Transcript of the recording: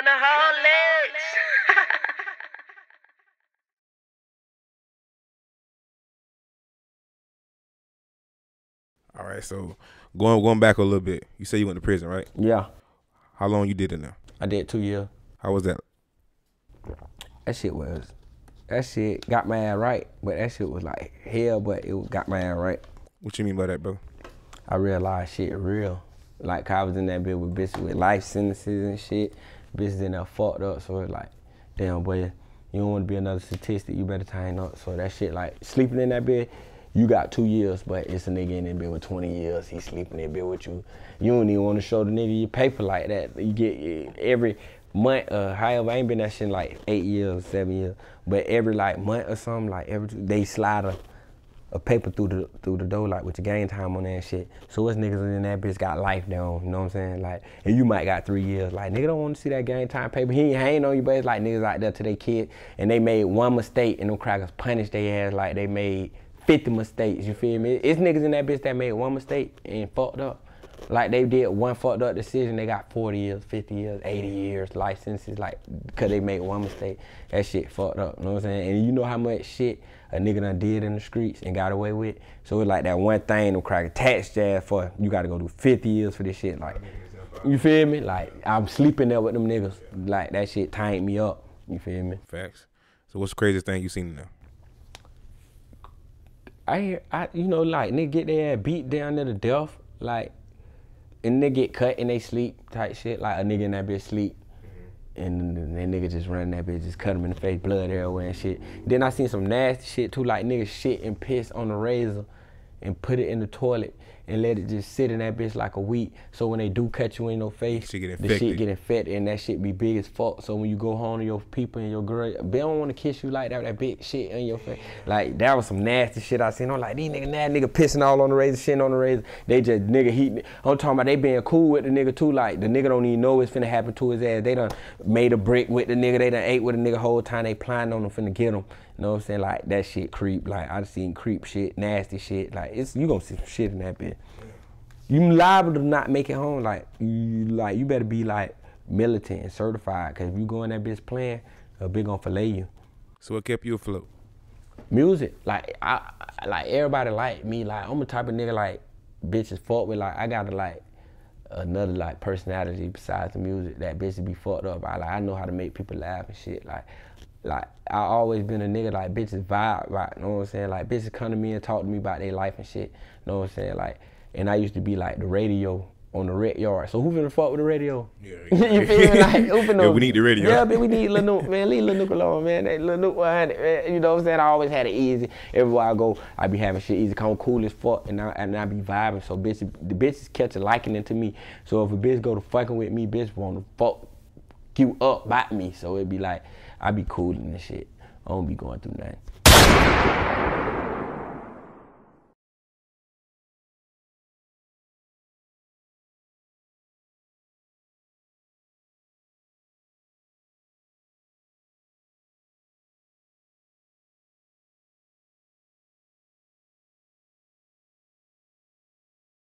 GunAHolics. All right, so going back a little bit, you say you went to prison, right? Yeah, How long you did in there? I did 2 years. How was that? That shit got my ass right, but that shit was like hell, but it got my ass right. What you mean by that, bro? I realized shit real. Like I was in that bit with bitches with life sentences and shit. Bitches in there fucked up, so it's like, damn boy, you don't want to be another statistic, you better tighten up. So that shit like, sleeping in that bed, you got 2 years, but it's a nigga in that bed with 20 years, he sleeping in that bed with you. You don't even want to show the nigga your paper like that. You get every month, however, I ain't been that shit in like 8 years, 7 years, but every like month or something, like they slide a paper through the door, like with your game time on there and shit. So us niggas in that bitch got life down, you know what I'm saying? Like, and you might got 3 years. Like, nigga don't want to see that game time paper. He ain't hanging on you, but it's like niggas out there to their kid, and they made one mistake, and them crackers punished their ass like they made 50 mistakes, you feel me? It's niggas in that bitch that made one mistake and fucked up. Like they did one fucked up decision, they got 40 years, 50 years, 80 years, life sentences, like, cause they made one mistake. That shit fucked up, you know what I'm saying? And you know how much shit a nigga done did in the streets and got away with? So it's like that one thing them crackers taxed your ass for, you gotta go do 50 years for this shit, like, you feel me? Like, I'm sleeping there with them niggas, like, that shit tightened me up, you feel me? Facts. So what's the craziest thing you seen in there? You know, like, nigga get their ass beat down to the death, like, and they get cut and they sleep type shit, like a nigga in that bitch sleep. And that nigga just run that bitch, just cut him in the face, blood everywhere and shit. Then I seen some nasty shit too, like niggas shit and piss on the razor and put it in the toilet and let it just sit in that bitch like a week. So when they do cut you in your face, the shit get infected and that shit be big as fuck. So when you go home to your people and your girl, they don't want to kiss you like that big shit in your face. Like, that was some nasty shit I seen. I'm like, these niggas nasty, nigga pissing all on the razor, shitting on the razor. They just nigga heating. I'm talking about they being cool with the nigga too. Like, the nigga don't even know what's finna happen to his ass. They done made a brick with the nigga. They done ate with the nigga whole time. They planning on him, finna get him. You know what I'm saying? Like, that shit creep. Like, I seen creep shit, nasty shit. Like, you gonna see some shit in that bitch. You liable to not make it home. Like you better be like militant and certified, cause if you go in that bitch playing, a bitch gonna fillet you. So what kept you afloat? Music. Like, like everybody like me. Like, I'm the type of nigga like bitches fuck with. Like, I got like another like personality besides the music that bitches be fucked up by. Like, I know how to make people laugh and shit. Like I always been a nigga like bitches vibe, right? You know what I'm saying? Like, bitches come to me and talk to me about their life and shit. You know what I'm saying? Like, and I used to be like the radio on the rec yard. So who finna fuck with the radio? Yeah. You feel me? Like, who finna? Yeah, we need the radio. Yeah, man, we need Lil Nook, man. Leave Lil Nook alone, man. That Lil Nook 100, man. You know what I'm saying? I always had it easy. Everywhere I go, I be having shit easy. Come cool as fuck, and I be vibing. So the bitches catch a liking into me. So if a bitch go to fucking with me, bitch wanna fuck you up by me. So it be like, I be cool in this shit. I don't be going through nothing.